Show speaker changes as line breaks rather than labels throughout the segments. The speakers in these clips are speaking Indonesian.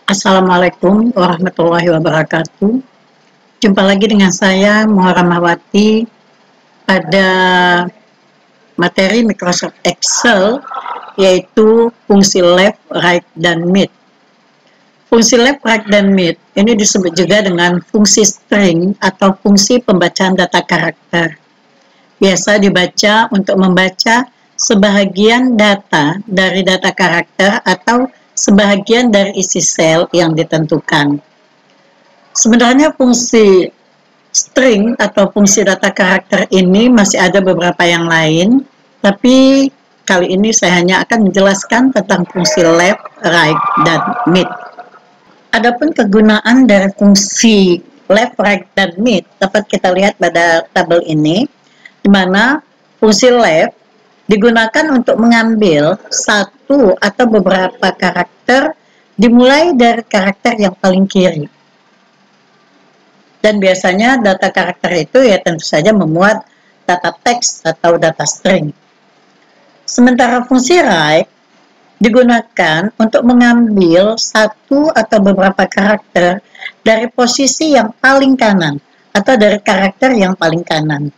Assalamualaikum warahmatullahi wabarakatuh. Jumpa lagi dengan saya Muharamawati pada materi Microsoft Excel, yaitu fungsi left, right, dan mid. Fungsi left, right, dan mid ini disebut juga dengan fungsi string atau fungsi pembacaan data karakter. Biasa dibaca untuk membaca sebahagian data dari data karakter atau sebahagian dari isi sel yang ditentukan. Sebenarnya fungsi string atau fungsi data karakter ini masih ada beberapa yang lain, tapi kali ini saya hanya akan menjelaskan tentang fungsi left, right, dan mid. Adapun kegunaan dari fungsi left, right, dan mid dapat kita lihat pada tabel ini, di mana fungsi left digunakan untuk mengambil satu atau beberapa karakter dimulai dari karakter yang paling kiri. Dan biasanya data karakter itu ya tentu saja memuat data teks atau data string. Sementara fungsi right digunakan untuk mengambil satu atau beberapa karakter dari posisi yang paling kanan atau dari karakter yang paling kanan.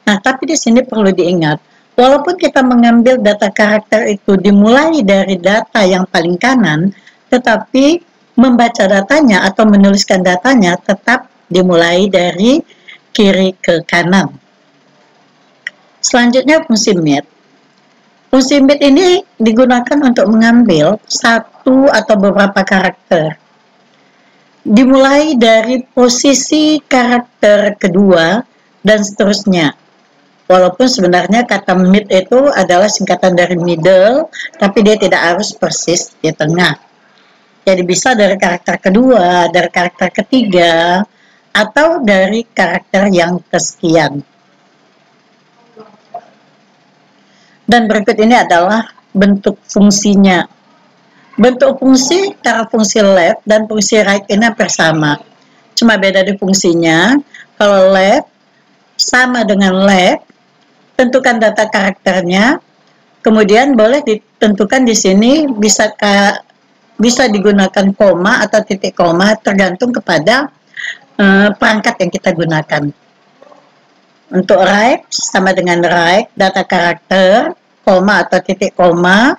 Nah, tapi di sini perlu diingat, walaupun kita mengambil data karakter itu dimulai dari data yang paling kanan, tetapi membaca datanya atau menuliskan datanya tetap dimulai dari kiri ke kanan. Selanjutnya fungsi mid. Fungsi mid ini digunakan untuk mengambil satu atau beberapa karakter dimulai dari posisi karakter kedua dan seterusnya. Walaupun sebenarnya kata mid itu adalah singkatan dari middle, tapi dia tidak harus persis di tengah. Jadi bisa dari karakter kedua, dari karakter ketiga, atau dari karakter yang kesekian. Dan berikut ini adalah bentuk fungsinya. Bentuk fungsi antara fungsi left dan fungsi right ini hampir sama. Cuma beda di fungsinya. Kalau left sama dengan left, tentukan data karakternya, kemudian boleh ditentukan di sini bisa digunakan koma atau titik koma tergantung kepada perangkat yang kita gunakan. Untuk right sama dengan right, data karakter, koma atau titik koma,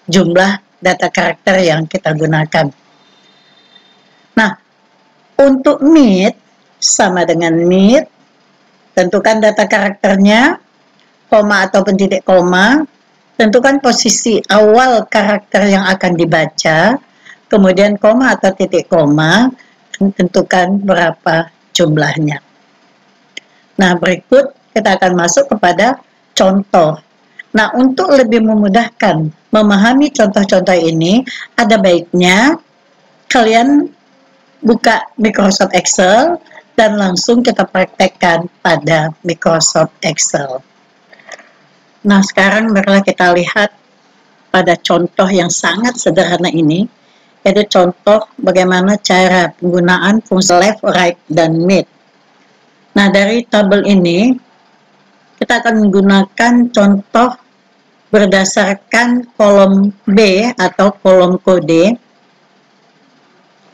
jumlah data karakter yang kita gunakan. Nah, untuk mid sama dengan mid, tentukan data karakternya, koma ataupun titik koma, tentukan posisi awal karakter yang akan dibaca, kemudian koma atau titik koma, tentukan berapa jumlahnya. Nah, berikut kita akan masuk kepada contoh. Nah, untuk lebih memudahkan memahami contoh-contoh ini, ada baiknya kalian buka Microsoft Excel dan langsung kita praktekkan pada Microsoft Excel. Nah, sekarang marilah kita lihat pada contoh yang sangat sederhana ini, yaitu contoh bagaimana cara penggunaan fungsi left, right, dan mid. Nah, dari tabel ini, kita akan menggunakan contoh berdasarkan kolom B atau kolom kode.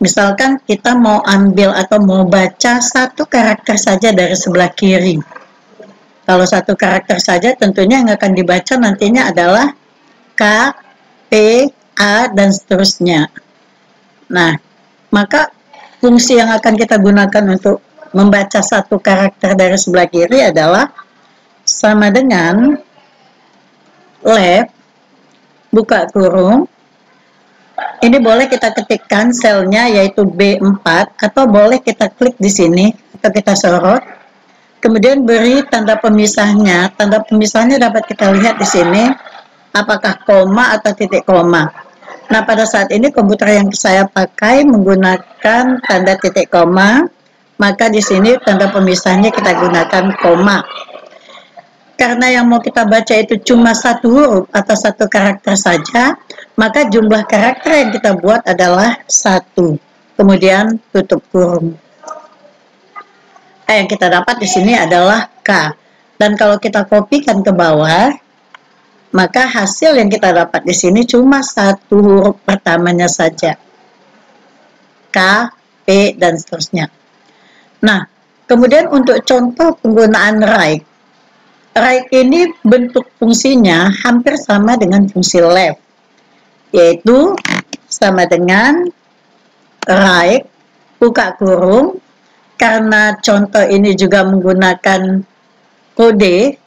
Misalkan kita mau ambil atau mau baca satu karakter saja dari sebelah kiri. Kalau satu karakter saja tentunya yang akan dibaca nantinya adalah K, P, A, dan seterusnya. Nah, maka fungsi yang akan kita gunakan untuk membaca satu karakter dari sebelah kiri adalah sama dengan left, buka kurung, ini boleh kita ketikkan selnya yaitu B4 atau boleh kita klik di sini atau kita sorot, kemudian beri tanda pemisahnya. Tanda pemisahnya dapat kita lihat di sini apakah koma atau titik koma. Nah, pada saat ini komputer yang saya pakai menggunakan tanda titik koma, maka di sini tanda pemisahnya kita gunakan koma. Karena yang mau kita baca itu cuma satu huruf atau satu karakter saja, maka jumlah karakter yang kita buat adalah 1. Kemudian tutup kurung. Yang kita dapat di sini adalah K. Dan kalau kita kopikan ke bawah, maka hasil yang kita dapat di sini cuma satu huruf pertamanya saja. K, P, dan seterusnya. Nah, kemudian untuk contoh penggunaan right. Right ini bentuk fungsinya hampir sama dengan fungsi left, yaitu sama dengan right, buka kurung, karena contoh ini juga menggunakan kode,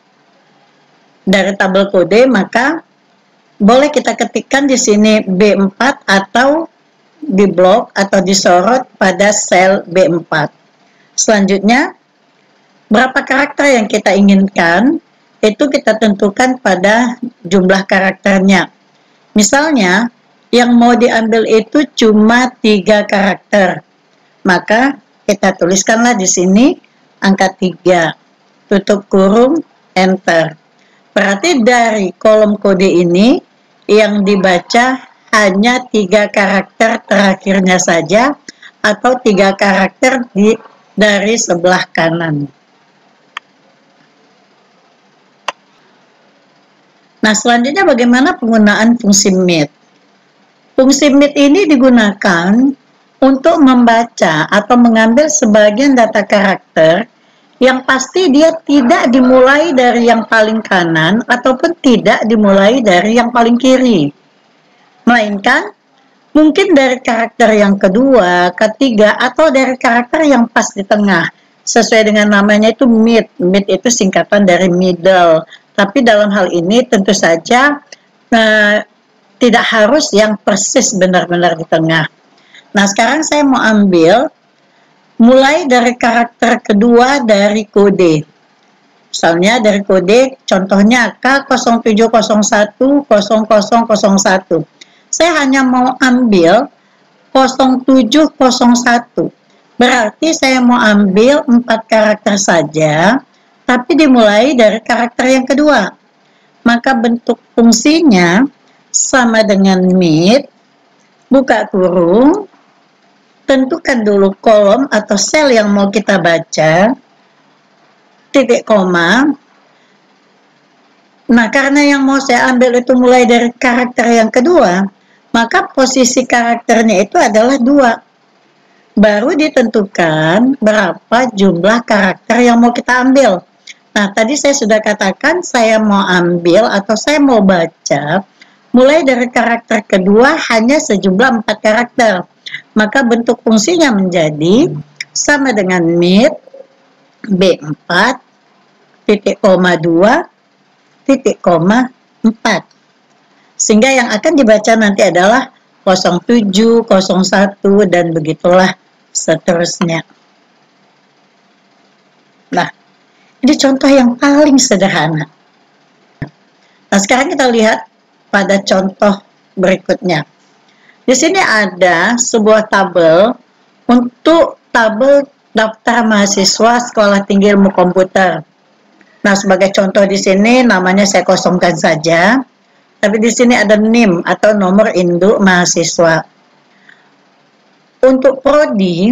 dari tabel kode, maka boleh kita ketikkan di sini B4 atau di blok atau disorot pada sel B4. Selanjutnya, berapa karakter yang kita inginkan, itu kita tentukan pada jumlah karakternya. Misalnya, yang mau diambil itu cuma 3 karakter. Maka, kita tuliskanlah di sini angka 3. Tutup kurung, enter. Berarti dari kolom kode ini, yang dibaca hanya 3 karakter terakhirnya saja, atau 3 karakter dari sebelah kanan. Nah, selanjutnya bagaimana penggunaan fungsi MIT? Fungsi MIT ini digunakan untuk membaca atau mengambil sebagian data karakter yang pasti dia tidak dimulai dari yang paling kanan ataupun tidak dimulai dari yang paling kiri. Melainkan mungkin dari karakter yang kedua, ketiga, atau dari karakter yang pas di tengah. Sesuai dengan namanya itu mid. Mid itu singkatan dari middle. Tapi dalam hal ini tentu saja tidak harus yang persis benar-benar di tengah. Nah, sekarang saya mau ambil mulai dari karakter kedua dari kode. Misalnya dari kode, contohnya K07010001. Saya hanya mau ambil 0701. Berarti saya mau ambil 4 karakter saja, tapi dimulai dari karakter yang kedua. Maka bentuk fungsinya sama dengan mid, buka kurung, tentukan dulu kolom atau sel yang mau kita baca, titik koma. Nah, karena yang mau saya ambil itu mulai dari karakter yang kedua, maka posisi karakternya itu adalah 2. Baru ditentukan berapa jumlah karakter yang mau kita ambil. Nah, tadi saya sudah katakan saya mau ambil atau saya mau baca mulai dari karakter kedua hanya sejumlah 4 karakter. Maka bentuk fungsinya menjadi sama dengan mid B4 titik koma 2 titik koma 4. Sehingga yang akan dibaca nanti adalah 07, 01, dan begitulah seterusnya. Nah, ini contoh yang paling sederhana. Nah, sekarang kita lihat pada contoh berikutnya. Di sini ada sebuah tabel untuk tabel daftar mahasiswa Sekolah Tinggi Ilmu Komputer. Nah, sebagai contoh di sini namanya saya kosongkan saja. Tapi di sini ada NIM atau nomor induk mahasiswa. Untuk prodi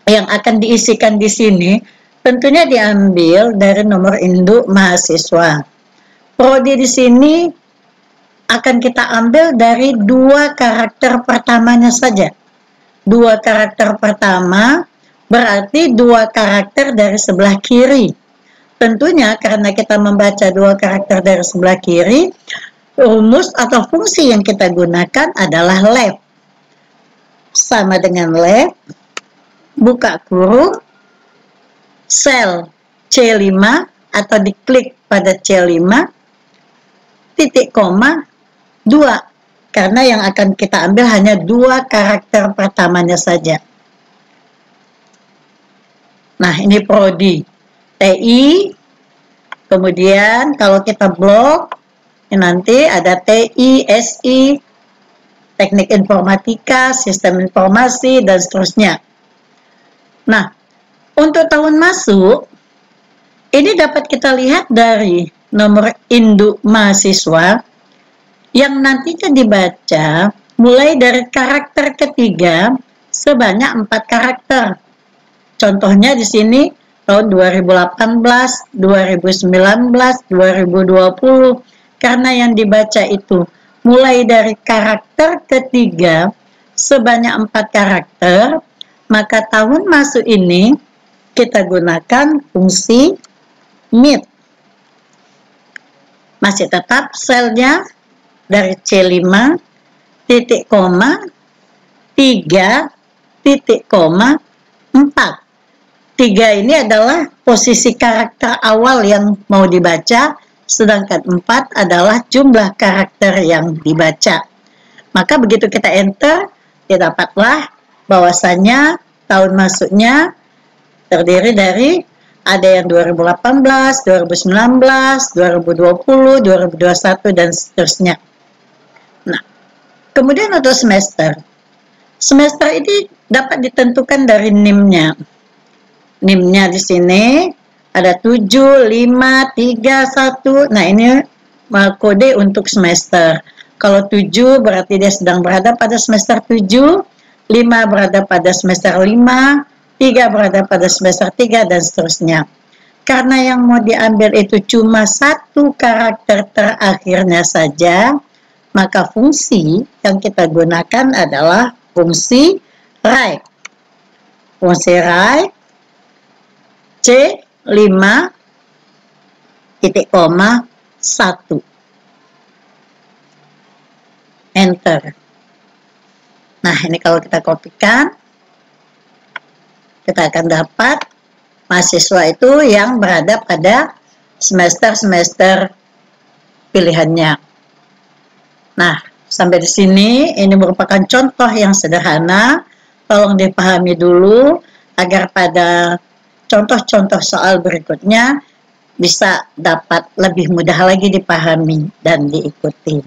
yang akan diisikan di sini tentunya diambil dari nomor induk mahasiswa. Prodi di sini akan kita ambil dari 2 karakter pertamanya saja. 2 karakter pertama berarti 2 karakter dari sebelah kiri. Tentunya karena kita membaca 2 karakter dari sebelah kiri, rumus atau fungsi yang kita gunakan adalah left. Sama dengan left, buka kurung, sel C5 atau diklik pada C5, titik koma 2. Karena yang akan kita ambil hanya 2 karakter pertamanya saja. Nah, ini prodi. TI, kemudian kalau kita blok, nanti ada TI, SI, teknik informatika, sistem informasi, dan seterusnya. Nah, untuk tahun masuk, ini dapat kita lihat dari nomor induk mahasiswa, yang nantinya dibaca mulai dari karakter ketiga sebanyak 4 karakter. Contohnya di sini, tahun 2018, 2019, 2020, karena yang dibaca itu mulai dari karakter ketiga sebanyak 4 karakter, maka tahun masuk ini kita gunakan fungsi mid. Masih tetap selnya dari C5, titik koma, 3, titik koma, 4. 3 ini adalah posisi karakter awal yang mau dibaca, sedangkan 4 adalah jumlah karakter yang dibaca. Maka begitu kita enter, ya dapatlah bahwasannya tahun masuknya terdiri dari ada yang 2018, 2019, 2020, 2021, dan seterusnya. Nah, kemudian untuk semester. Semester ini dapat ditentukan dari NIM-nya. NIM-nya di sini ada 7, 5, 3, 1. Nah, ini kode untuk semester. Kalau 7 berarti dia sedang berada pada semester 7, 5 berada pada semester 5, 3 berada pada semester 3, dan seterusnya. Karena yang mau diambil itu cuma satu karakter terakhirnya saja, maka fungsi yang kita gunakan adalah fungsi right. Fungsi right C5 titik koma 1. Enter. Nah, ini kalau kita kopikan, kita akan dapat mahasiswa itu yang berada pada semester-semester pilihannya. Nah, sampai di sini ini merupakan contoh yang sederhana. Tolong dipahami dulu agar pada contoh-contoh soal berikutnya bisa dapat lebih mudah lagi dipahami dan diikuti.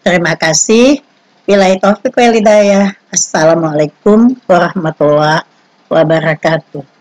Terima kasih. Billahi taufiq wal hidayah. Assalamualaikum warahmatullahi wabarakatuh.